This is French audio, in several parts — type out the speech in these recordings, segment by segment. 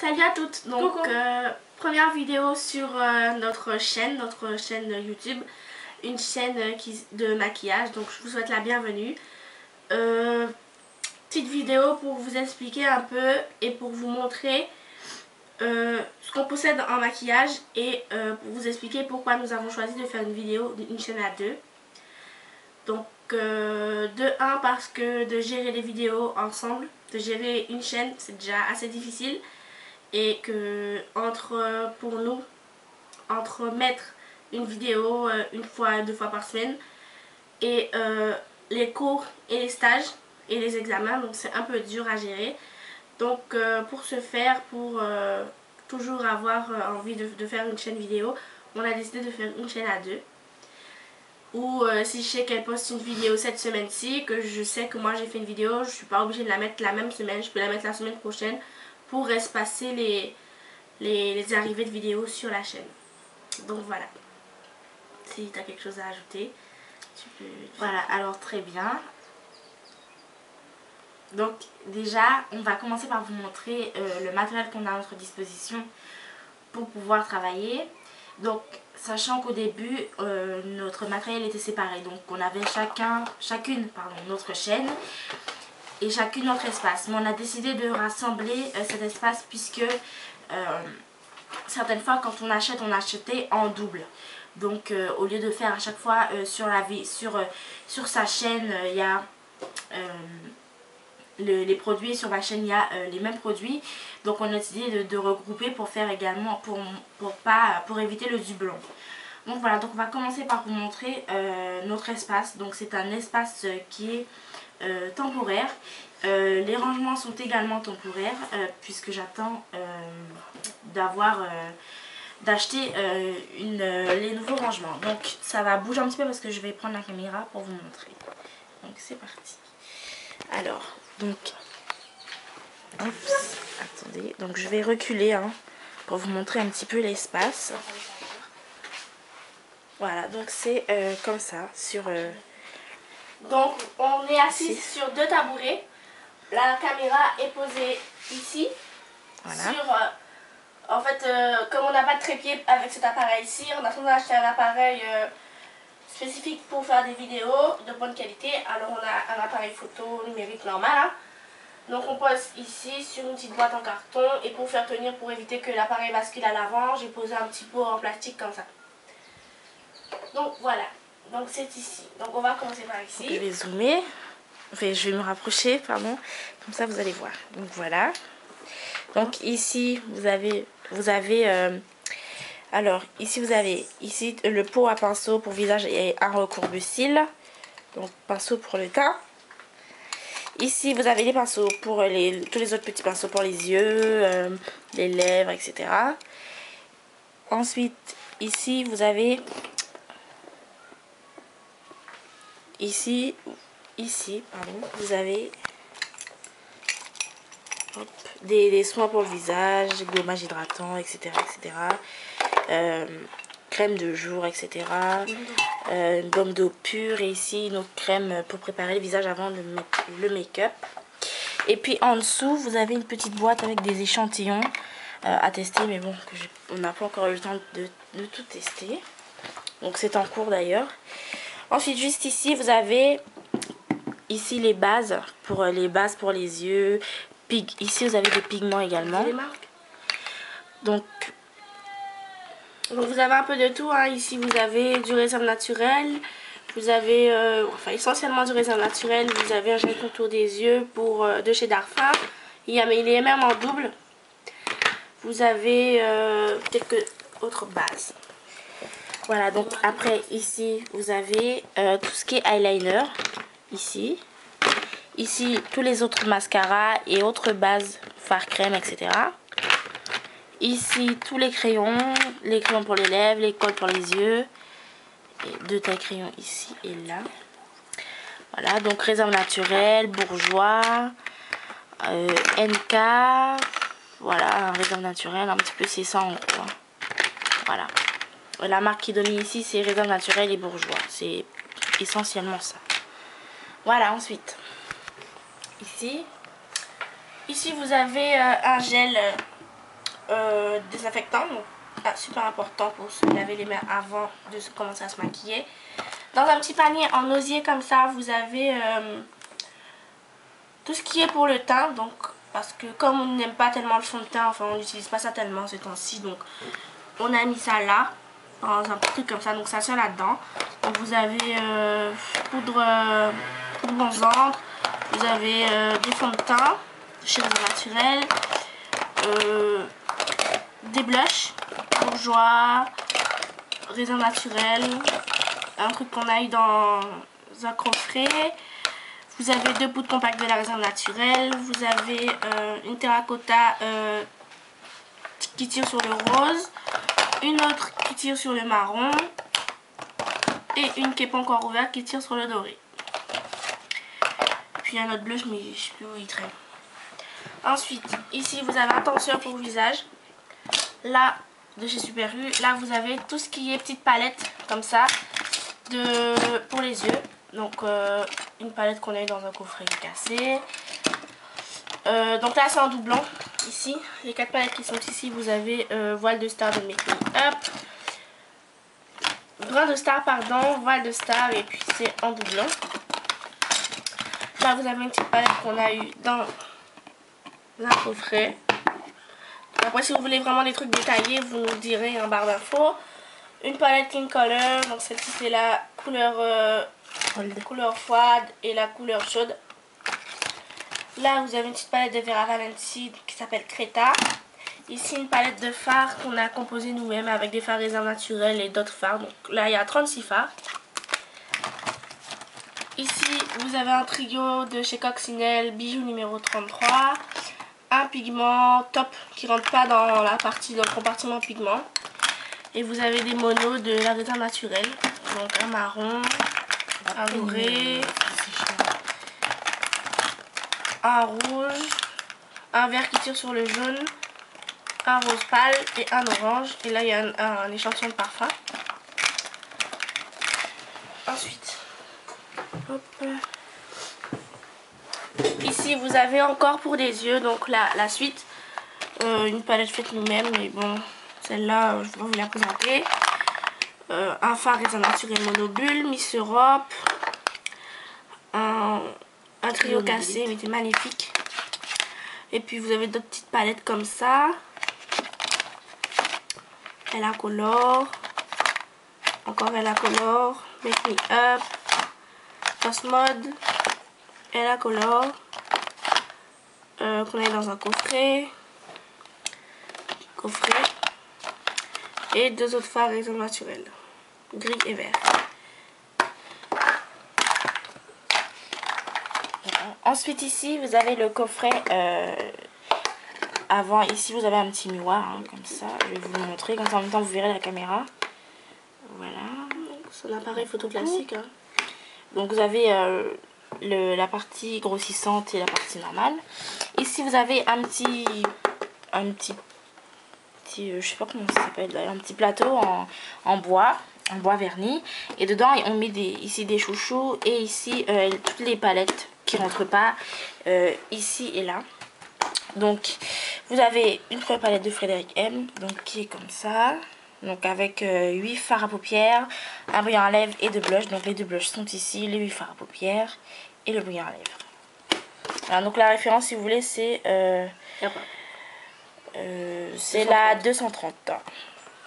Salut à toutes. Donc Coucou. première vidéo sur notre chaîne YouTube, une chaîne de maquillage. Donc je vous souhaite la bienvenue. Petite vidéo pour vous expliquer un peu et pour vous montrer ce qu'on possède en maquillage et pour vous expliquer pourquoi nous avons choisi de faire une vidéo, une chaîne à deux. Donc de un, parce que de gérer des vidéos ensemble, de gérer une chaîne, c'est déjà assez difficile. Et que pour nous, entre mettre une vidéo une fois, 2 fois par semaine et les cours et les stages et les examens, donc c'est un peu dur à gérer. Donc pour ce faire, pour toujours avoir envie de faire une chaîne vidéo, on a décidé de faire une chaîne à deux. Ou si je sais qu'elle poste une vidéo cette semaine-ci, que je sais que moi j'ai fait une vidéo, je suis pas obligée de la mettre la même semaine, je peux la mettre la semaine prochaine pour espacer les arrivées de vidéos sur la chaîne. Donc voilà. Si tu as quelque chose à ajouter, tu peux... Voilà, alors très bien. Donc déjà, on va commencer par vous montrer le matériel qu'on a à notre disposition pour pouvoir travailler. Donc, sachant qu'au début, notre matériel était séparé. Donc, on avait chacune notre chaîne et chacune notre espace. Mais on a décidé de rassembler cet espace puisque certaines fois, quand on achetait en double. Donc, au lieu de faire à chaque fois sur sa chaîne, il y a... les produits sur ma chaîne, il y a les mêmes produits, donc on a décidé de regrouper pour faire également pour éviter le doublon. Donc voilà, donc on va commencer par vous montrer notre espace. Donc c'est un espace qui est temporaire. Les rangements sont également temporaires puisque j'attends d'acheter les nouveaux rangements. Donc ça va bouger un petit peu parce que je vais prendre la caméra pour vous montrer. Donc c'est parti. Alors, donc, attendez, donc je vais reculer pour vous montrer un petit peu l'espace. Voilà, donc c'est comme ça, Donc on est assis sur deux tabourets. La caméra est posée ici. Voilà. En fait, comme on n'a pas de trépied avec cet appareil-ci, on a besoin d'acheter un appareil spécifique pour faire des vidéos de bonne qualité. Alors on a un appareil photo numérique normal. Donc on pose ici sur une petite boîte en carton et pour faire tenir, pour éviter que l'appareil bascule à l'avant, j'ai posé un petit pot en plastique comme ça. Donc voilà, donc c'est ici. Donc on va commencer par ici. Donc, je vais zoomer, enfin, je vais me rapprocher, pardon, comme ça vous allez voir. Donc voilà. Donc ici vous avez alors ici vous avez le pot à pinceau pour visage et un recourbe cils. Donc pinceau pour le teint. Ici, vous avez les pinceaux pour tous les autres petits pinceaux pour les yeux, les lèvres, etc. Ensuite, ici, vous avez... Ici, vous avez des soins pour le visage, gommage hydratant, etc. Crème de jour, etc. Une gomme d'eau pure et ici une autre crème pour préparer le visage avant de mettre le make-up. Et puis en dessous, vous avez une petite boîte avec des échantillons à tester, mais bon, on n'a pas encore eu le temps de tout tester. Donc c'est en cours d'ailleurs. Ensuite, juste ici, vous avez ici les bases pour les yeux. Ici, vous avez des pigments également. Donc vous avez un peu de tout. Ici, vous avez du raisin naturel. Vous avez, essentiellement du raisin naturel. Vous avez un gel contour des yeux de chez Darphin. Il est même en double. Vous avez quelques autres bases. Voilà, donc après ici vous avez tout ce qui est eyeliner, ici tous les autres mascaras et autres bases, fard crème, etc. Ici tous les crayons pour les lèvres, les cols pour les yeux, et deux tailles crayons ici et là. Voilà, donc réserve naturelle, bourgeois, NK, voilà, un réserve naturelle, un petit peu c'est ça en gros. Voilà. La marque qui domine ici, c'est Réserve Naturelle et Bourgeois. C'est essentiellement ça. Voilà, ensuite. Ici vous avez un gel désinfectant, donc super important pour se laver les mains avant de commencer à se maquiller. Dans un petit panier en osier comme ça, vous avez tout ce qui est pour le teint, donc parce que comme on n'aime pas tellement le fond de teint, enfin on n'utilise pas ça tellement ces temps-ci, donc on a mis ça là, dans un petit truc comme ça, donc ça tient là-dedans. Donc vous avez poudre bronzante, vous avez des fonds de teint chez Raisin Naturel, des blushs, Bourjois, Raisin Naturel, un truc qu'on a eu dans un coffret. Vous avez 2 poudres compactes de la Raisin Naturel, vous avez une terracotta qui tire sur le rose, une autre qui tire sur le marron et une qui n'est pas encore ouverte qui tire sur le doré. Puis un autre blush mais je ne sais plus où il traîne. Ensuite, ici vous avez un tenseur pour visage. Là, de chez Super U, là vous avez tout ce qui est petite palette comme ça pour les yeux. Donc une palette qu'on a eu dans un coffret cassé. Donc là c'est en doublon. Ici, les 4 palettes qui sont ici, vous avez voile de star de Make Me Up, grain de star pardon, voile de star et puis c'est en doublon. Là vous avez une petite palette qu'on a eu dans un coffret. Après si vous voulez vraiment des trucs détaillés, vous nous direz en barre d'infos. Une palette Clean Color, donc celle-ci c'est la couleur froide et la couleur chaude. Là vous avez une petite palette de Vera Valenci qui s'appelle Creta. Ici une palette de fards qu'on a composé nous-mêmes avec des fards Raisin Naturel et d'autres fards. Donc là il y a 36 fards. Ici vous avez un trio de chez Coccinelle, bijou numéro 33. Un pigment top qui rentre pas dans la partie, dans le compartiment pigment. Et vous avez des monos de la Raisin Naturel. Donc un marron, un doré, un rouge, un vert qui tire sur le jaune, un rose pâle et un orange. Et là il y a un échantillon de parfum. Ensuite, hop. Ici vous avez encore pour des yeux, donc la suite, une palette faite nous-mêmes, mais bon, celle-là je vais vous la présenter. Un fard Raisin Naturel monobule, Miss Europe, un trio cassé, mais c'est magnifique. Et puis vous avez d'autres petites palettes comme ça. Ella Color, encore Ella Color, Make Me Up, Cosmode, Ella Color, qu'on a dans un coffret, et 2 autres fards Raisin Naturel, gris et vert. Ensuite ici vous avez le coffret avant. Ici vous avez un petit miroir hein, comme ça, je vais vous le montrer, comme ça en même temps vous verrez la caméra. Voilà, c'est un appareil photo classique hein. Donc vous avez la partie grossissante et la partie normale. Ici vous avez un petit je sais pas comment ça s'appelle, un petit plateau en bois verni, et dedans on met ici des chouchous et ici toutes les palettes qui rentrent pas ici et là. Donc vous avez une première palette de Frédéric M, donc qui est comme ça, donc avec 8 fards à paupières, un brillant à lèvres et 2 blushs. Donc les 2 blushs sont ici, les 8 fards à paupières et le brillant à lèvres. Voilà, donc la référence si vous voulez c'est la 230.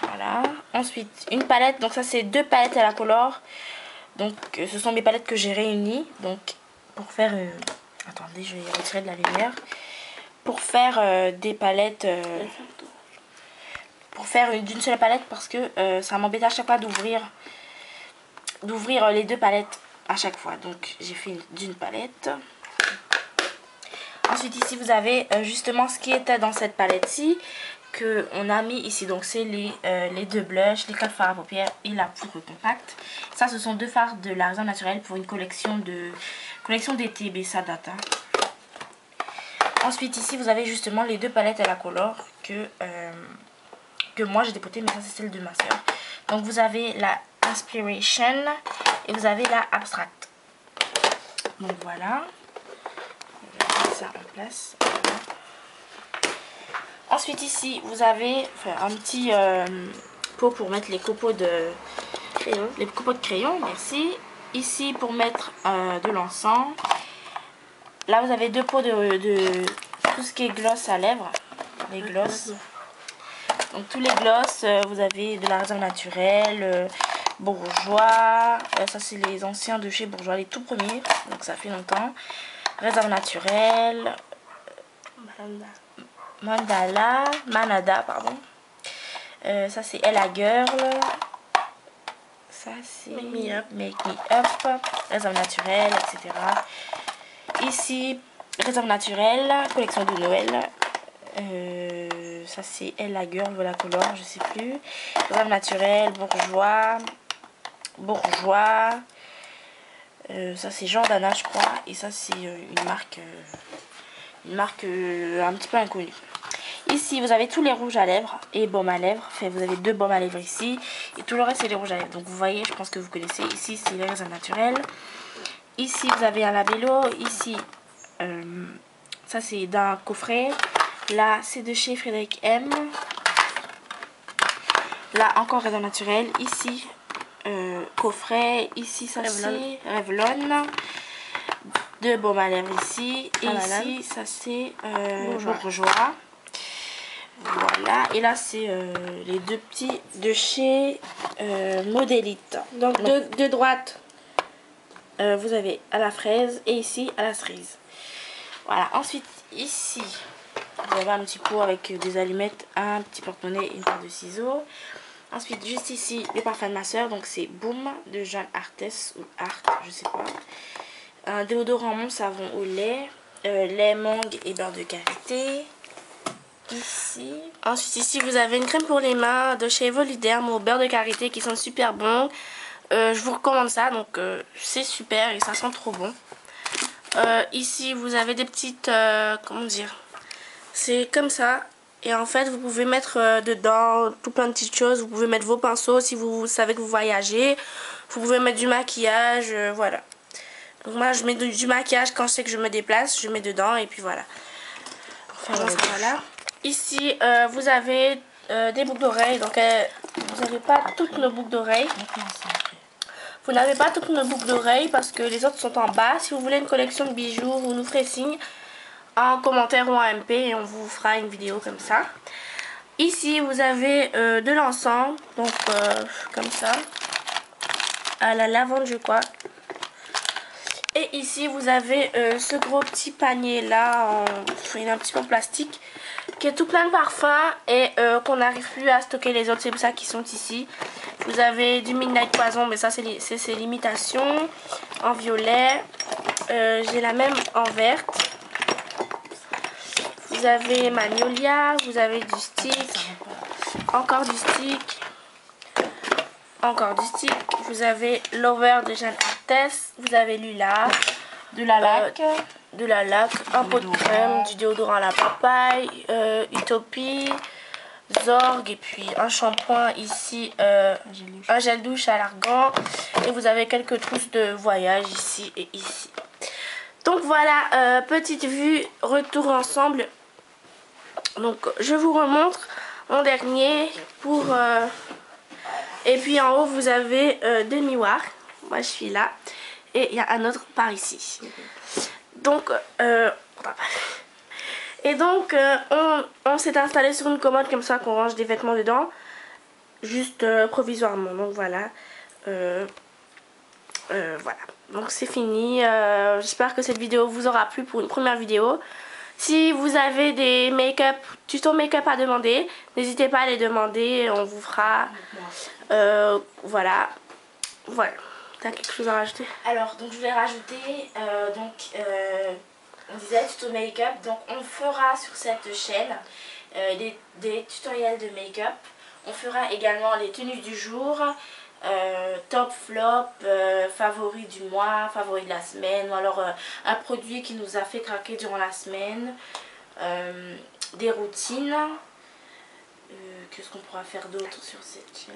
Voilà. Ensuite une palette, donc ça c'est 2 palettes à la Color. Donc ce sont mes palettes que j'ai réunies. Donc pour faire attendez, je vais retirer de la lumière. Pour faire des palettes pour faire d'une seule palette, parce que ça m'embête à chaque fois d'ouvrir les 2 palettes à chaque fois. Donc j'ai fait d'une palette. Ensuite ici vous avez justement ce qui était dans cette palette-ci que on a mis ici. Donc c'est les 2 blushs, les 4 fards à paupières et la poudre compacte. Ça ce sont 2 fards de la Raisin Naturel pour une collection d'été, mais ça date hein. Ensuite ici vous avez justement les 2 palettes à la Color que moi j'ai dépotées, mais ça c'est celle de ma soeur. Donc vous avez la Inspiration et vous avez la Abstract. Donc voilà, je vais mettre ça en place. Ensuite ici vous avez un petit pot pour mettre les copeaux de crayon, merci. Ici pour mettre de l'encens. Là vous avez deux pots de tout ce qui est gloss à lèvres, les gloss. Donc tous les gloss, vous avez de la réserve naturelle, Bourjois, ça c'est les anciens de chez Bourjois, les tout premiers, donc ça fait longtemps. Réserve naturelle, Manada, pardon. Ça c'est Ella Girl. Ça c'est Make Me Up, réserve naturelle, etc. Ici, réserve naturelle, collection de Noël. Ça c'est Ella Girl, voilà couleur, je sais plus. Réserve naturelle, Bourjois. Ça c'est Jordana je crois. Et ça c'est une marque un petit peu inconnue. Ici vous avez tous les rouges à lèvres et baumes à lèvres. Enfin, vous avez deux baumes à lèvres ici. Et tout le reste c'est les rouges à lèvres. Donc vous voyez, je pense que vous connaissez. Ici c'est les réserves naturelles. Ici vous avez un labello. Ici ça c'est d'un coffret. Là c'est de chez Frédéric M. Là encore réserve naturelle. Ici coffret. Ici ça c'est Revlon. Deux baumes à lèvres ici. Et ici ça c'est Bourjois. Voilà, et là c'est les deux petits de chez Modélite. Donc de droite, vous avez à la fraise et ici à la cerise. Voilà, ensuite ici vous avez un petit pot avec des allumettes, un petit porte-monnaie et une paire de ciseaux. Ensuite juste ici les parfums de ma soeur, donc c'est Boom de Jeanne Arthès ou Art, je sais pas. Un déodorant mon savon au lait, lait mangue et beurre de karité. Ici. Ensuite ici vous avez une crème pour les mains de chez Evoliderm au beurre de karité qui sont super bons. Je vous recommande ça, donc c'est super et ça sent trop bon. Ici vous avez des petites, comment dire, c'est comme ça. Et en fait vous pouvez mettre dedans tout plein de petites choses. Vous pouvez mettre vos pinceaux si vous savez que vous voyagez. Vous pouvez mettre du maquillage, voilà. Donc moi je mets du maquillage quand je sais que je me déplace, je mets dedans et puis voilà. Enfin, voilà. Ici, vous avez des boucles d'oreilles. Donc, vous n'avez pas toutes nos boucles d'oreilles. Vous n'avez pas toutes nos boucles d'oreilles parce que les autres sont en bas. Si vous voulez une collection de bijoux, vous nous ferez signe en commentaire ou en MP et on vous fera une vidéo comme ça. Ici, vous avez de l'encens. Donc, comme ça. À la lavande, je crois. Et ici, vous avez ce gros petit panier là, il est un petit peu en plastique, qui est tout plein de parfums et qu'on n'arrive plus à stocker les autres, c'est pour ça qu'ils sont ici. Vous avez du Midnight Poison, mais ça c'est l'imitation, en violet. J'ai la même en verte. Vous avez Magnolia, vous avez du stick, encore du stick. Encore du stick, vous avez Lover de Jeanne Arthès, vous avez Lula, de la laque, un pot de crème, du déodorant à la papaye, Utopie, Zorg et puis un shampoing ici, un gel douche à l'argan et vous avez quelques trousses de voyage ici et ici. Donc voilà, petite vue, retour ensemble. Donc je vous remontre mon dernier pour... Et puis en haut, vous avez deux miroirs. Moi, je suis là. Et il y a un autre par ici. Donc, on s'est installé sur une commode comme ça qu'on range des vêtements dedans. Juste provisoirement. Donc, voilà. Voilà. Donc, c'est fini. J'espère que cette vidéo vous aura plu pour une première vidéo. Si vous avez des tutos make-up à demander, n'hésitez pas à les demander, on vous fera. Voilà. Voilà. T'as quelque chose à rajouter? Alors, donc je vais rajouter, on disait tuto make-up, donc on fera sur cette chaîne des tutoriels de make-up. On fera également les tenues du jour, top, flop, favoris du mois, favoris de la semaine, ou alors un produit qui nous a fait craquer durant la semaine, des routines, qu'est-ce qu'on pourra faire d'autre sur cette chaîne,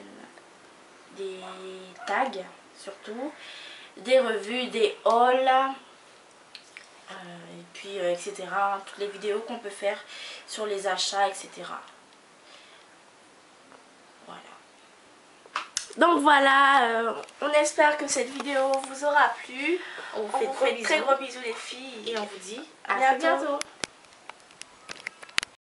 des tags surtout, des revues, des hauls, et puis etc. Toutes les vidéos qu'on peut faire sur les achats, etc. Voilà. Donc voilà, on espère que cette vidéo vous aura plu. On vous On fait vous de fait gros très bisous gros bisous les filles. et on vous dit À bientôt.